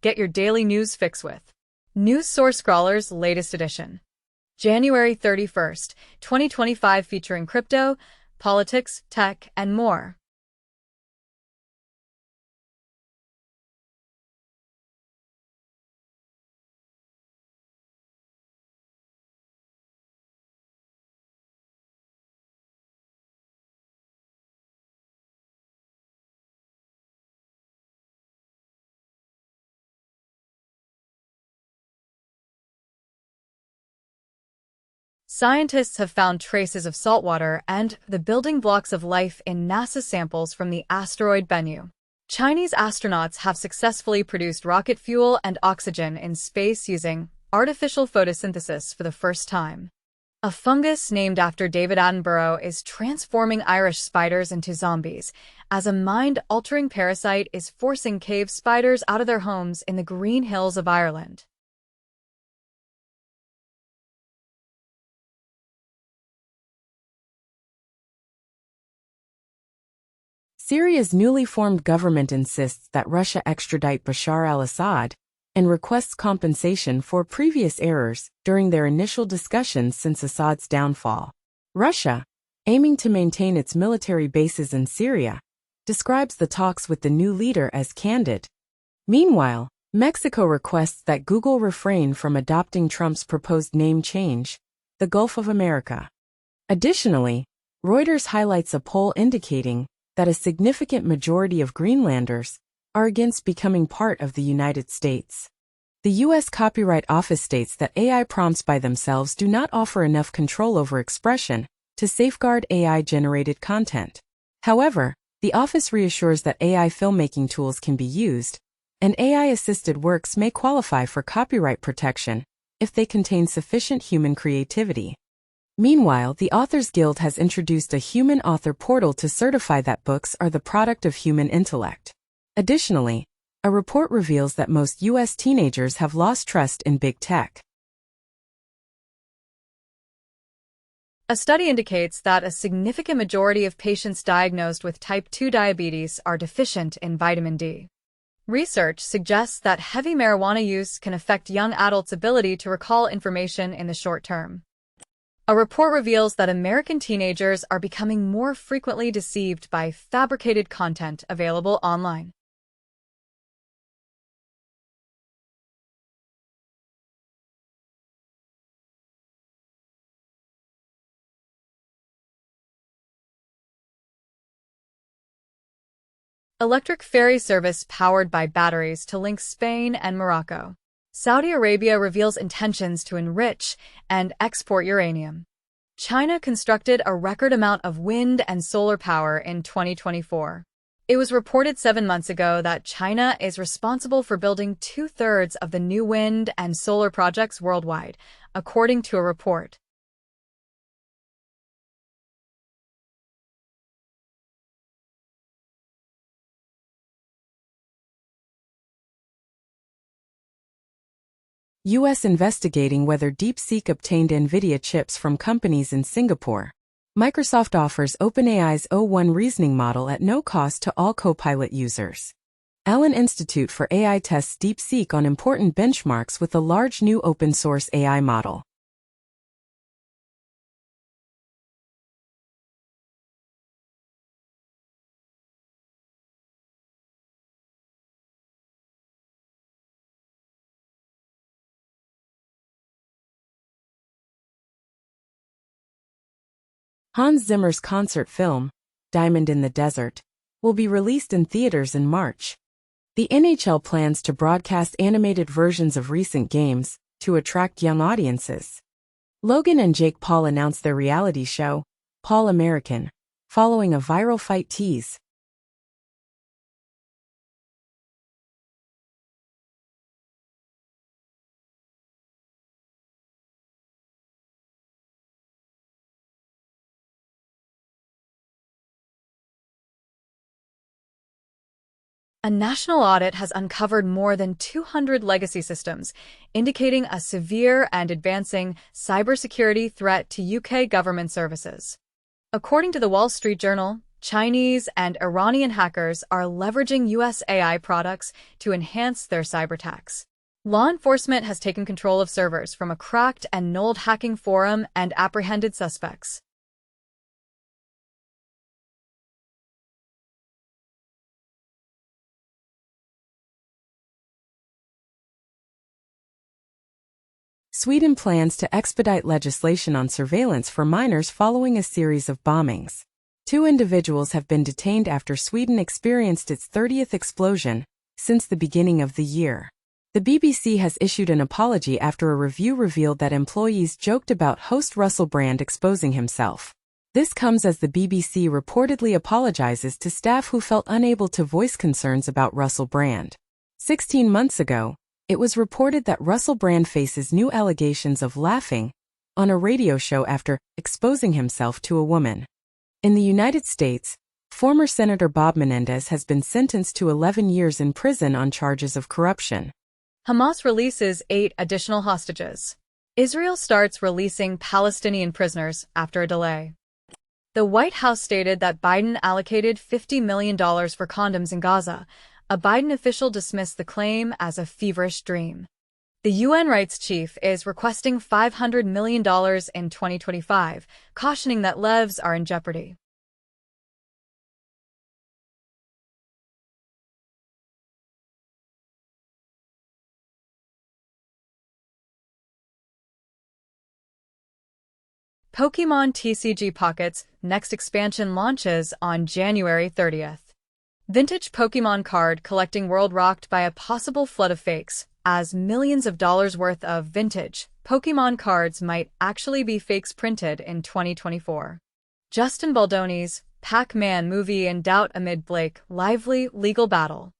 Get your daily news fix with News Source Scrawler's latest edition. January 31st, 2025, featuring crypto, politics, tech, and more. Scientists have found traces of saltwater and the building blocks of life in NASA samples from the asteroid Bennu. Chinese astronauts have successfully produced rocket fuel and oxygen in space using artificial photosynthesis for the first time. A fungus named after David Attenborough is transforming Irish spiders into zombies, as a mind-altering parasite is forcing cave spiders out of their homes in the Green Hills of Ireland. Syria's newly formed government insists that Russia extradite Bashar al-Assad and requests compensation for previous errors during their initial discussions since Assad's downfall. Russia, aiming to maintain its military bases in Syria, describes the talks with the new leader as candid. Meanwhile, Mexico requests that Google refrain from adopting Trump's proposed name change, the Gulf of America. Additionally, Reuters highlights a poll indicating that a significant majority of Greenlanders are against becoming part of the United States. The U.S. Copyright Office states that AI prompts by themselves do not offer enough control over expression to safeguard AI-generated content. However, the office reassures that AI filmmaking tools can be used, and AI-assisted works may qualify for copyright protection if they contain sufficient human creativity. Meanwhile, the Authors Guild has introduced a human author portal to certify that books are the product of human intellect. Additionally, a report reveals that most U.S. teenagers have lost trust in big tech. A study indicates that a significant majority of patients diagnosed with type 2 diabetes are deficient in vitamin D. Research suggests that heavy marijuana use can affect young adults' ability to recall information in the short term. A report reveals that American teenagers are becoming more frequently deceived by fabricated content available online. Electric ferry service powered by batteries to link Spain and Morocco. Saudi Arabia reveals intentions to enrich and export uranium. China constructed a record amount of wind and solar power in 2024. It was reported 7 months ago that China is responsible for building 2/3 of the new wind and solar projects worldwide, according to a report. U.S. investigating whether DeepSeek obtained NVIDIA chips from companies in Singapore. Microsoft offers OpenAI's o1 reasoning model at no cost to all Copilot users. Allen Institute for AI tests DeepSeek on important benchmarks with a large new open-source AI model. Hans Zimmer's concert film, Diamond in the Desert, will be released in theaters in March. The NHL plans to broadcast animated versions of recent games to attract young audiences. Logan and Jake Paul announced their reality show, Paul American, following a viral fight tease. A national audit has uncovered more than 200 legacy systems, indicating a severe and advancing cybersecurity threat to UK government services. According to the Wall Street Journal, Chinese and Iranian hackers are leveraging US AI products to enhance their cyber attacks. Law enforcement has taken control of servers from a cracked and nulled hacking forum and apprehended suspects. Sweden plans to expedite legislation on surveillance for minors following a series of bombings. 2 individuals have been detained after Sweden experienced its 30th explosion since the beginning of the year. The BBC has issued an apology after a review revealed that employees joked about host Russell Brand exposing himself. This comes as the BBC reportedly apologizes to staff who felt unable to voice concerns about Russell Brand. 16 months ago, it was reported that Russell Brand faces new allegations of laughing on a radio show after exposing himself to a woman. In the United States, former Senator Bob Menendez has been sentenced to 11 years in prison on charges of corruption. Hamas releases 8 additional hostages. Israel starts releasing Palestinian prisoners after a delay. The White House stated that Biden allocated $50 million for condoms in Gaza. A Biden official dismissed the claim as a feverish dream. The UN rights chief is requesting $500 million in 2025, cautioning that lives are in jeopardy. Pokémon TCG Pocket's next expansion launches on January 30th. Vintage Pokémon card collecting world rocked by a possible flood of fakes, as millions of dollars worth of vintage Pokémon cards might actually be fakes printed in 2024. Justin Baldoni's Pac-Man movie in doubt amid Blake Lively legal battle.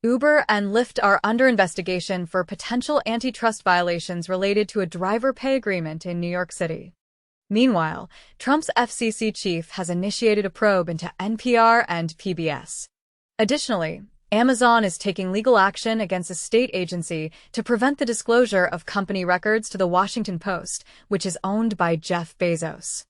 Uber and Lyft are under investigation for potential antitrust violations related to a driver pay agreement in New York City. Meanwhile, Trump's FCC chief has initiated a probe into NPR and PBS. Additionally, Amazon is taking legal action against a state agency to prevent the disclosure of company records to the Washington Post, which is owned by Jeff Bezos.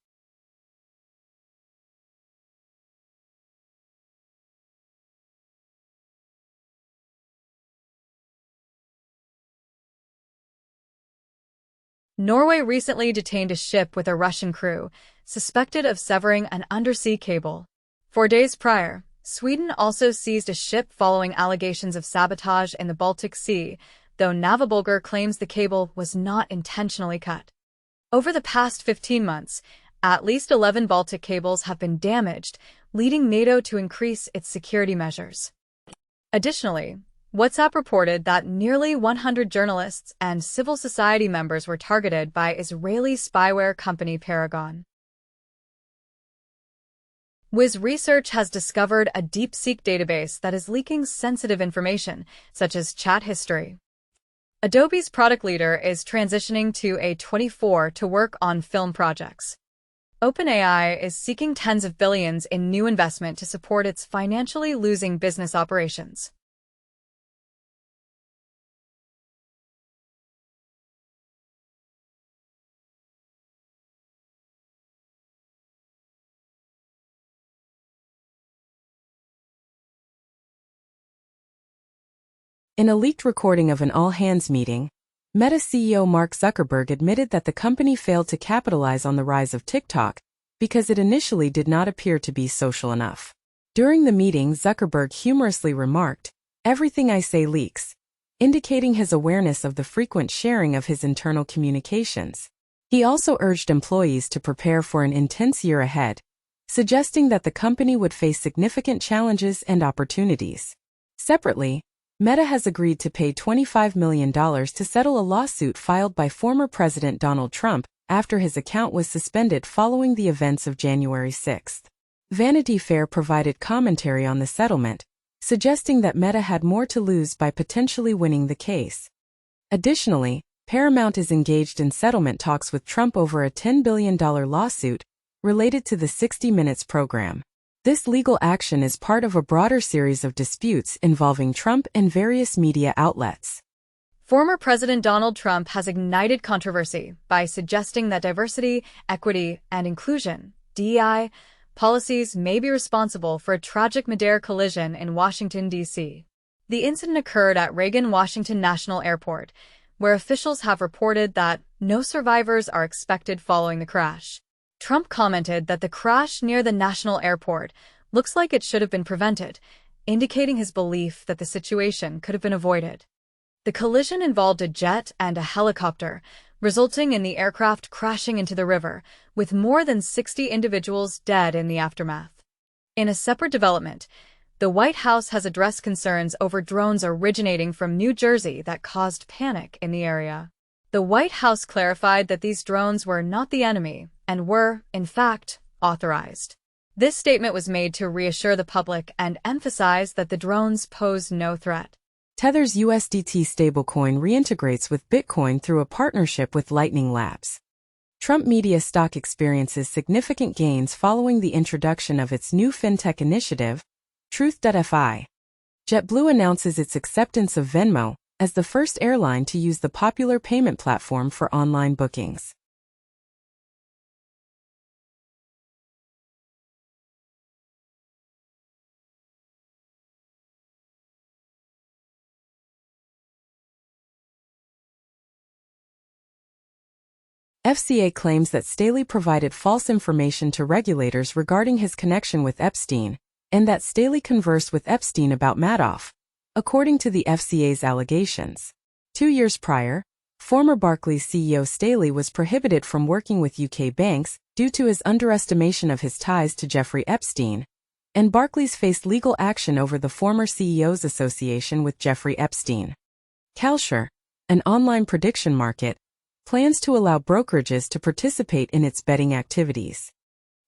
Norway recently detained a ship with a Russian crew, suspected of severing an undersea cable. 4 days prior, Sweden also seized a ship following allegations of sabotage in the Baltic Sea, though Navabulgar claims the cable was not intentionally cut. Over the past 15 months, at least 11 Baltic cables have been damaged, leading NATO to increase its security measures. Additionally, WhatsApp reported that nearly 100 journalists and civil society members were targeted by Israeli spyware company Paragon. Wiz Research has discovered a DeepSeek database that is leaking sensitive information, such as chat history. Adobe's product leader is transitioning to A24 to work on film projects. OpenAI is seeking tens of billions in new investment to support its financially losing business operations. In a leaked recording of an all-hands meeting, Meta CEO Mark Zuckerberg admitted that the company failed to capitalize on the rise of TikTok because it initially did not appear to be social enough. During the meeting, Zuckerberg humorously remarked, "Everything I say leaks," indicating his awareness of the frequent sharing of his internal communications. He also urged employees to prepare for an intense year ahead, suggesting that the company would face significant challenges and opportunities. Separately, Meta has agreed to pay $25 million to settle a lawsuit filed by former President Donald Trump after his account was suspended following the events of January 6. Vanity Fair provided commentary on the settlement, suggesting that Meta had more to lose by potentially winning the case. Additionally, Paramount is engaged in settlement talks with Trump over a $10 billion lawsuit related to the 60 Minutes program. This legal action is part of a broader series of disputes involving Trump and various media outlets. Former President Donald Trump has ignited controversy by suggesting that diversity, equity, and inclusion (DEI) policies may be responsible for a tragic mid-air collision in Washington, D.C. The incident occurred at Reagan-Washington National Airport, where officials have reported that no survivors are expected following the crash. Trump commented that the crash near the national airport looks like it should have been prevented, indicating his belief that the situation could have been avoided. The collision involved a jet and a helicopter, resulting in the aircraft crashing into the river, with more than 60 individuals dead in the aftermath. In a separate development, the White House has addressed concerns over drones originating from New Jersey that caused panic in the area. The White House clarified that these drones were not the enemy and were, in fact, authorized. This statement was made to reassure the public and emphasize that the drones pose no threat. Tether's USDT stablecoin reintegrates with Bitcoin through a partnership with Lightning Labs. Trump Media stock experiences significant gains following the introduction of its new fintech initiative, Truth.fi. JetBlue announces its acceptance of Venmo as the first airline to use the popular payment platform for online bookings. FCA claims that Staley provided false information to regulators regarding his connection with Epstein, and that Staley conversed with Epstein about Madoff, according to the FCA's allegations. 2 years prior, former Barclays CEO Staley was prohibited from working with UK banks due to his underestimation of his ties to Jeffrey Epstein, and Barclays faced legal action over the former CEO's association with Jeffrey Epstein. Kalshare, an online prediction market, plans to allow brokerages to participate in its betting activities.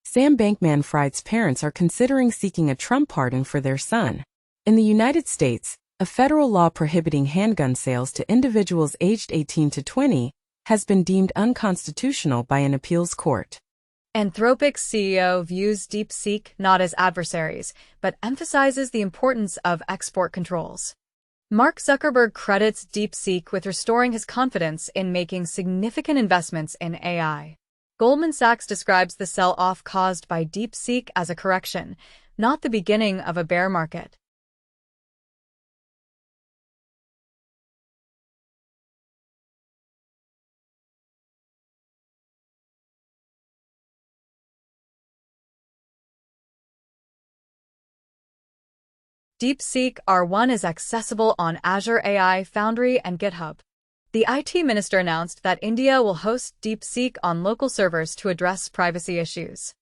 Sam Bankman-Fried's parents are considering seeking a Trump pardon for their son. In the United States, a federal law prohibiting handgun sales to individuals aged 18 to 20 has been deemed unconstitutional by an appeals court. Anthropic's CEO views DeepSeek not as adversaries, but emphasizes the importance of export controls. Mark Zuckerberg credits DeepSeek with restoring his confidence in making significant investments in AI. Goldman Sachs describes the sell-off caused by DeepSeek as a correction, not the beginning of a bear market. DeepSeek R1 is accessible on Azure AI Foundry and GitHub. The IT minister announced that India will host DeepSeek on local servers to address privacy issues.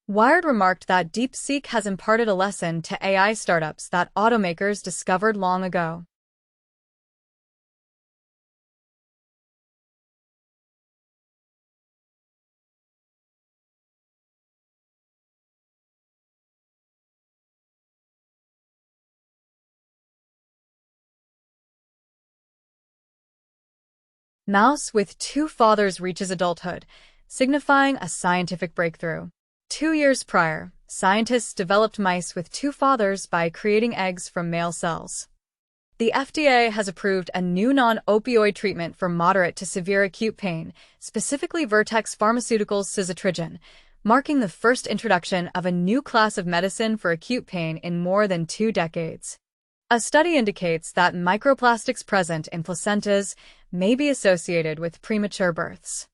Wired remarked that DeepSeek has imparted a lesson to AI startups that automakers discovered long ago. Mouse with two fathers reaches adulthood, signifying a scientific breakthrough. 2 years prior, scientists developed mice with two fathers by creating eggs from male cells. The FDA has approved a new non-opioid treatment for moderate to severe acute pain, specifically Vertex Pharmaceuticals' Suzetrigine, marking the first introduction of a new class of medicine for acute pain in more than 2 decades. A study indicates that microplastics present in placentas may be associated with premature births.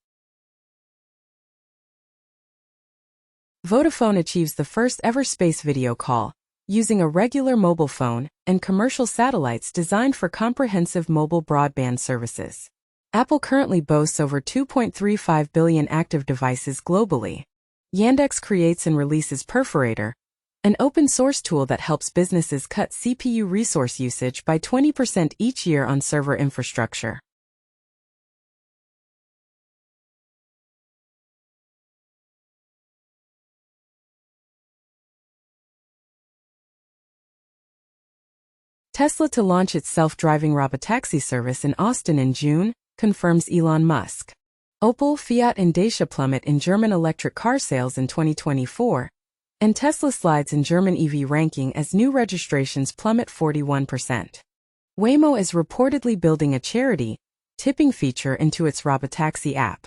Vodafone achieves the first ever space video call, using a regular mobile phone and commercial satellites designed for comprehensive mobile broadband services. Apple currently boasts over 2.35 billion active devices globally. Yandex creates and releases Perforator, an open-source tool that helps businesses cut CPU resource usage by 20% each year on server infrastructure. Tesla to launch its self-driving robotaxi service in Austin in June, confirms Elon Musk. Opel, Fiat and Dacia plummet in German electric car sales in 2024, And Tesla slides in German EV ranking as new registrations plummet 41%. Waymo is reportedly building a charity tipping feature into its robotaxi app.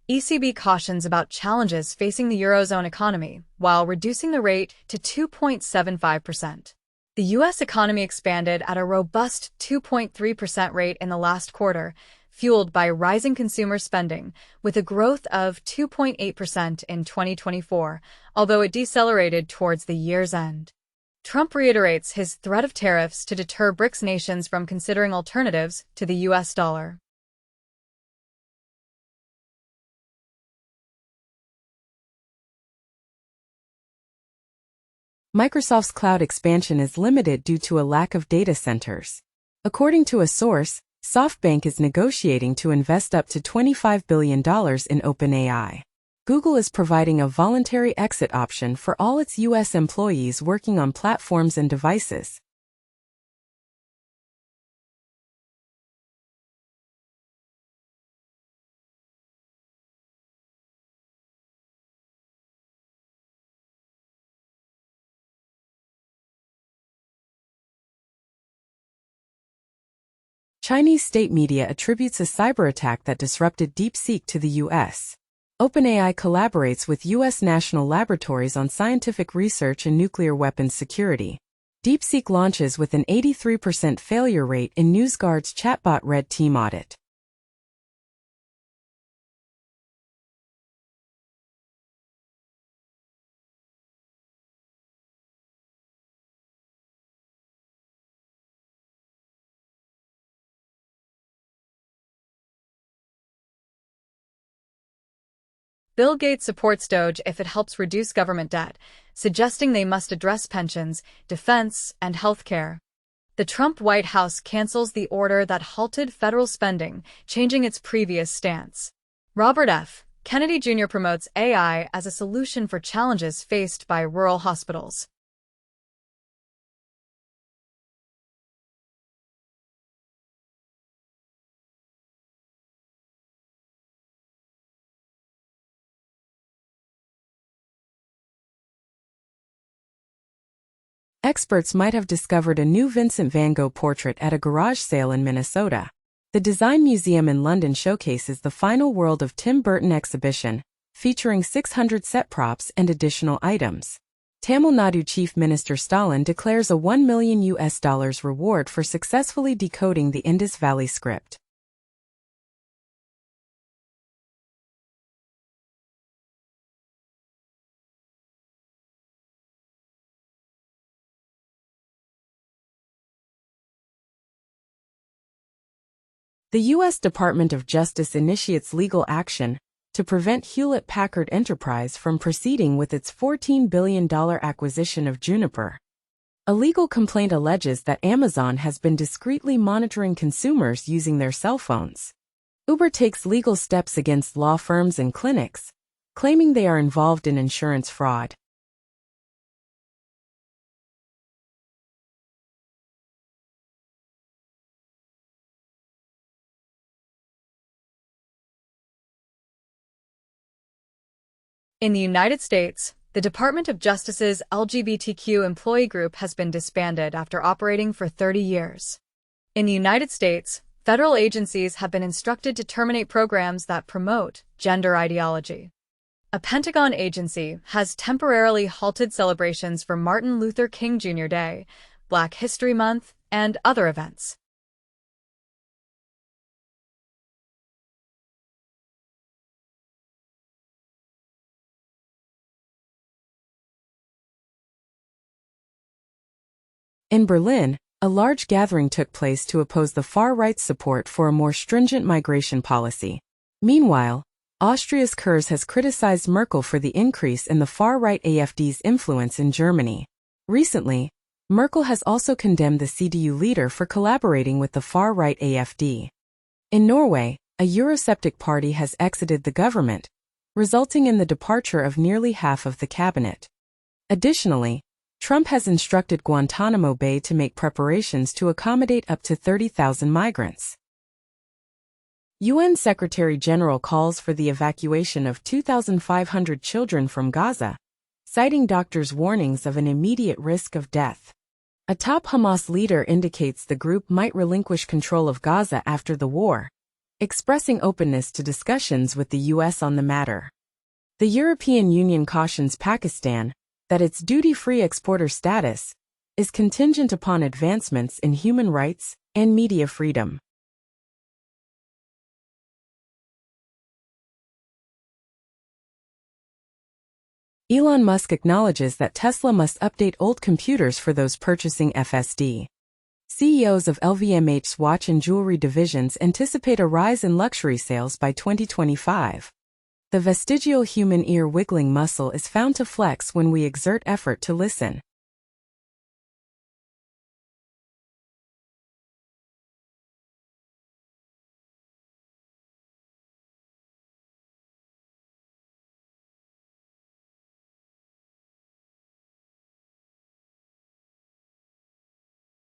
ECB cautions about challenges facing the Eurozone economy while reducing the rate to 2.75%. The U.S. economy expanded at a robust 2.3% rate in the last quarter, fueled by rising consumer spending, with a growth of 2.8% in 2024, although it decelerated towards the year's end. Trump reiterates his threat of tariffs to deter BRICS nations from considering alternatives to the U.S. dollar. Microsoft's cloud expansion is limited due to a lack of data centers. According to a source, SoftBank is negotiating to invest up to $25 billion in OpenAI. Google is providing a voluntary exit option for all its U.S. employees working on platforms and devices. Chinese state media attributes a cyber attack that disrupted DeepSeek to the U.S. OpenAI collaborates with U.S. national laboratories on scientific research and nuclear weapons security. DeepSeek launches with an 83% failure rate in NewsGuard's chatbot Red Team audit. Bill Gates supports DOGE if it helps reduce government debt, suggesting they must address pensions, defense, and healthcare. The Trump White House cancels the order that halted federal spending, changing its previous stance. Robert F. Kennedy Jr. promotes AI as a solution for challenges faced by rural hospitals. Experts might have discovered a new Vincent van Gogh portrait at a garage sale in Minnesota. The Design Museum in London showcases the Final World of Tim Burton exhibition, featuring 600 set props and additional items. Tamil Nadu Chief Minister Stalin declares a $1 million reward for successfully decoding the Indus Valley script. The U.S. Department of Justice initiates legal action to prevent Hewlett-Packard Enterprise from proceeding with its $14 billion acquisition of Juniper. A legal complaint alleges that Amazon has been discreetly monitoring consumers using their cell phones. Uber takes legal steps against law firms and clinics, claiming they are involved in insurance fraud. In the United States, the Department of Justice's LGBTQ employee group has been disbanded after operating for 30 years. In the United States, federal agencies have been instructed to terminate programs that promote gender ideology. A Pentagon agency has temporarily halted celebrations for Martin Luther King Jr. Day, Black History Month, and other events. In Berlin, a large gathering took place to oppose the far-right's support for a more stringent migration policy. Meanwhile, Austria's Kurz has criticized Merkel for the increase in the far-right AfD's influence in Germany. Recently, Merkel has also condemned the CDU leader for collaborating with the far-right AfD. In Norway, a Eurosceptic party has exited the government, resulting in the departure of nearly half of the cabinet. Additionally, Trump has instructed Guantanamo Bay to make preparations to accommodate up to 30,000 migrants. UN Secretary General calls for the evacuation of 2,500 children from Gaza, citing doctors' warnings of an immediate risk of death. A top Hamas leader indicates the group might relinquish control of Gaza after the war, expressing openness to discussions with the U.S. on the matter. The European Union cautions Pakistan that its duty-free exporter status is contingent upon advancements in human rights and media freedom. Elon Musk acknowledges that Tesla must update old computers for those purchasing FSD. CEOs of LVMH's watch and jewelry divisions anticipate a rise in luxury sales by 2025. The vestigial human ear wiggling muscle is found to flex when we exert effort to listen.